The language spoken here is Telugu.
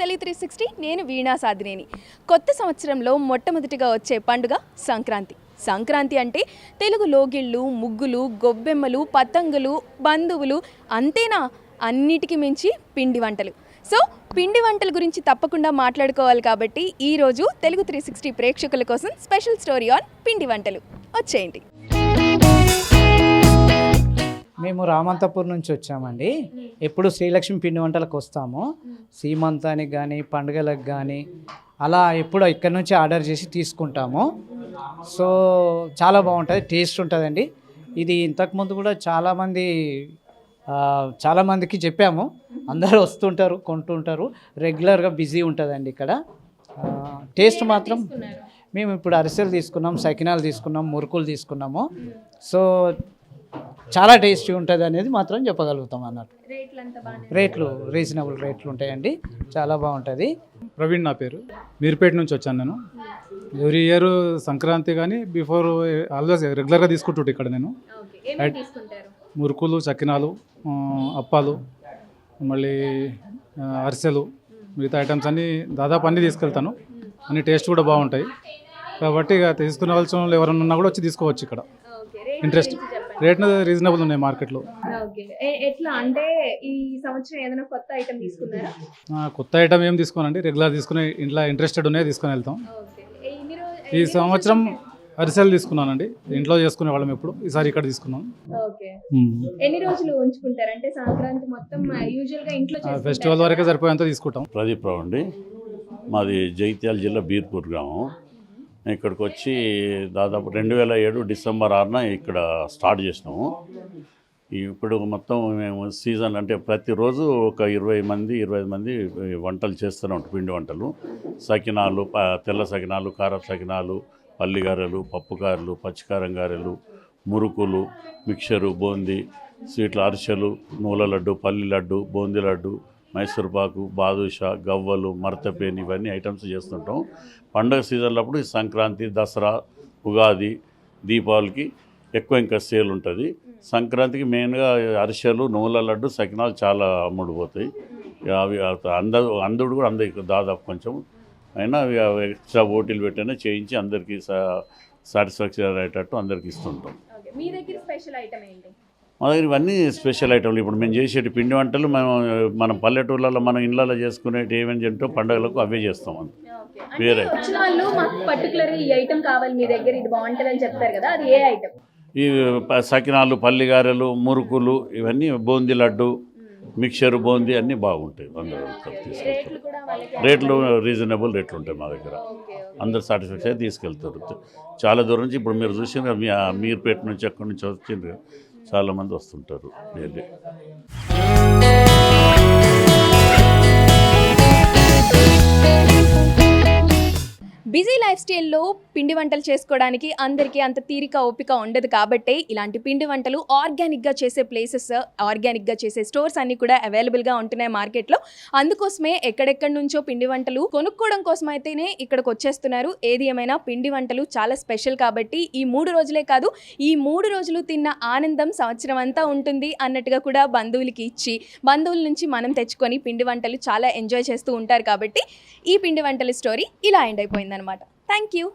తెలుగు 360 నేను వీణా సాధినేని. కొత్త సంవత్సరంలో మొట్టమొదటిగా వచ్చే పండుగ సంక్రాంతి. సంక్రాంతి అంటే తెలుగు లోగిళ్ళు, ముగ్గులు, గొబ్బెమ్మలు, పతంగులు, బంధువులు, అంతేనా, అన్నిటికీ మించి పిండి వంటలు. సో పిండి వంటల గురించి తప్పకుండా మాట్లాడుకోవాలి కాబట్టి ఈరోజు తెలుగు 360 ప్రేక్షకుల కోసం స్పెషల్ స్టోరీ ఆన్ పిండి వంటలు. వచ్చేయండి. మేము రామంతపూర్ నుంచి వచ్చామండి. ఎప్పుడు శ్రీలక్ష్మి పిండి వంటలకు వస్తాము. సీమంతానికి కానీ పండుగలకు కానీ అలా ఎప్పుడు ఇక్కడ నుంచి ఆర్డర్ చేసి తీసుకుంటాము. సో చాలా బాగుంటుంది, టేస్ట్ ఉంటుందండి. ఇది ఇంతకుముందు కూడా చాలామందికి చెప్పాము. అందరూ వస్తుంటారు, కొంటుంటారు. రెగ్యులర్గా బిజీ ఉంటుందండి ఇక్కడ. టేస్ట్ మాత్రం మేము ఇప్పుడు అరిసెలు తీసుకున్నాం, సకినాలు తీసుకున్నాం, మురుకులు తీసుకున్నాము. సో చాలా టేస్టీ ఉంటుంది అనేది మాత్రం చెప్పగలుగుతాం అన్నట్టు. రేట్లు రీజనబుల్ రేట్లు ఉంటాయండి, చాలా బాగుంటుంది. ప్రవీణ్ నా పేరు, మీర్పేట నుంచి వచ్చాను నేను. ఎవ్రీ ఇయర్ సంక్రాంతి కానీ బిఫోర్ ఆల్వేస్ రెగ్యులర్గా తీసుకుంటుంటే ఇక్కడ నేను మురుకులు, చక్కినాలు, అప్పాలు, మళ్ళీ అరిసెలు, మిగతా ఐటమ్స్ అన్నీ దాదాపు అన్నీ తీసుకెళ్తాను. అన్ని టేస్ట్ కూడా బాగుంటాయి కాబట్టి ఇక తీసుకునే వాళ్ళు ఎవరైనా ఉన్నా కూడా వచ్చి తీసుకోవచ్చు. ఇక్కడ ఇంట్రెస్ట్ రేట్ రీజనబుల్ ఉన్నాయి మార్కెట్లో. ఎట్లా అంటే ఈ సంవత్సరం ఏదైనా కొత్త ఐటమ్ తీసుకున్నారా? కొత్త ఐటమ్ ఏం తీసుకోనండి, రెగ్యులర్ తీసుకునే ఇంట్లో ఇంట్రెస్టెడ్ ఉన్నాయి తీసుకొని వెళ్తాం. ఈ సంవత్సరం అరిసెలు తీసుకున్నానండి, ఇంట్లో చేసుకునే వాళ్ళం ఎప్పుడు, ఈసారి ఇక్కడ తీసుకున్నాం. ఎన్ని రోజులు ఉంచుకుంటారు అంటే సంక్రాంతి మొత్తం యూజువల్ గా ఇంట్లో ఫెస్టివల్ వరకే సరిపోయేంత తీసుకుంటాం. ప్రదీప్ రావు అండి, మాది జగిత్యాల జిల్లా బీర్పూర్ గ్రామం. ఇక్కడికి వచ్చి దాదాపు 2007 డిసెంబర్ 6న ఇక్కడ స్టార్ట్ చేసినాము. ఇప్పుడు మొత్తం మేము సీజన్ అంటే ప్రతిరోజు ఒక 25 మంది వంటలు చేస్తూనే ఉంటాం. పిండి వంటలు, సకినాలు, తెల్ల సకినాలు, కారపు సకినాలు, పల్లి గారెలు, పప్పు గారెలు, పచ్చికారం గారెలు, మురుకులు, మిక్చరు, బూందీ, స్వీట్లు, అరిసెలు, నూల లడ్డు, పల్లి లడ్డు, బూందీ లడ్డు, మైసూర్పాకు, బాదుషా, గవ్వలు, మర్తపేని, ఇవన్నీ ఐటమ్స్ చేస్తుంటాం. పండుగ సీజన్లప్పుడు ఈ సంక్రాంతి, దసరా, ఉగాది, దీపావళికి ఎక్కువ ఇంకా సేల్ ఉంటుంది. సంక్రాంతికి మెయిన్గా అరిసెలు, నూల లడ్డు, సకినాలు చాలా అమ్ముడుపోతాయి. అవి అందరు కూడా అందరికి దాదాపు కొంచెం అయినా ఎక్స్ట్రా పోటీలు పెట్టైనా చేయించి అందరికీ సాటిస్ఫాక్షన్ అయ్యేటట్టు అందరికి ఇస్తుంటాం. మీ దగ్గర స్పెషల్ ఐటమ్ ఏంటి? మా దగ్గర ఇవన్నీ స్పెషల్ ఐటమ్లు. ఇప్పుడు మేము చేసేటి పిండి వంటలు మనం పల్లెటూర్లలో మనం ఇళ్ళలో చేసుకునేటి ఏమేమి తింటో పండుగలకు అవే చేస్తాం. అంత వేరే పర్టికులర్ ఈ ఐటమ్ కావాలి మీ దగ్గర, ఇది బాగుంటుంది అని చెప్తారు కదా, అది ఏ ఐటమ్? ఈ సకినాలు, పల్లి గారెలు, మురుకులు, ఇవన్నీ బూందీ లడ్డు, మిక్చర్, బూందీ అన్నీ బాగుంటాయి. అందరూ తీసుకెళ్తారు. రేట్లు రీజనబుల్ రేట్లు ఉంటాయి మా దగ్గర. అందరు సాటిస్ఫాక్షన్ తీసుకెళ్తారు. చాలా దూరం నుంచి ఇప్పుడు మీరు చూసిన మీర్పేట నుంచి ఎక్కడి నుంచి వచ్చిండ్రు చాలామంది వస్తుంటారు డైలీ. బిజీ లైఫ్ స్టైల్లో పిండి వంటలు చేసుకోవడానికి అందరికీ అంత తీరిక ఓపిక ఉండదు కాబట్టి ఇలాంటి పిండి వంటలు ఆర్గానిక్గా చేసే ప్లేసెస్, ఆర్గానిక్గా చేసే స్టోర్స్ అన్నీ కూడా అవైలబుల్గా ఉంటున్నాయి మార్కెట్లో. అందుకోసమే ఎక్కడెక్కడి నుంచో పిండి వంటలు కొనుక్కోవడం కోసం అయితేనే ఇక్కడికి వచ్చేస్తున్నారు. ఏది ఏమైనా పిండి వంటలు చాలా స్పెషల్ కాబట్టి ఈ 3 రోజులే కాదు, ఈ 3 రోజులు తిన్న ఆనందం సంవత్సరం అంతా ఉంటుంది అన్నట్టుగా కూడా బంధువులకి ఇచ్చి, బంధువుల నుంచి మనం తెచ్చుకొని పిండి వంటలు చాలా ఎంజాయ్ చేస్తూ ఉంటారు. కాబట్టి ఈ పిండి వంటల స్టోరీ ఇలా ఎండ్ అయిపోయింది. Thank you.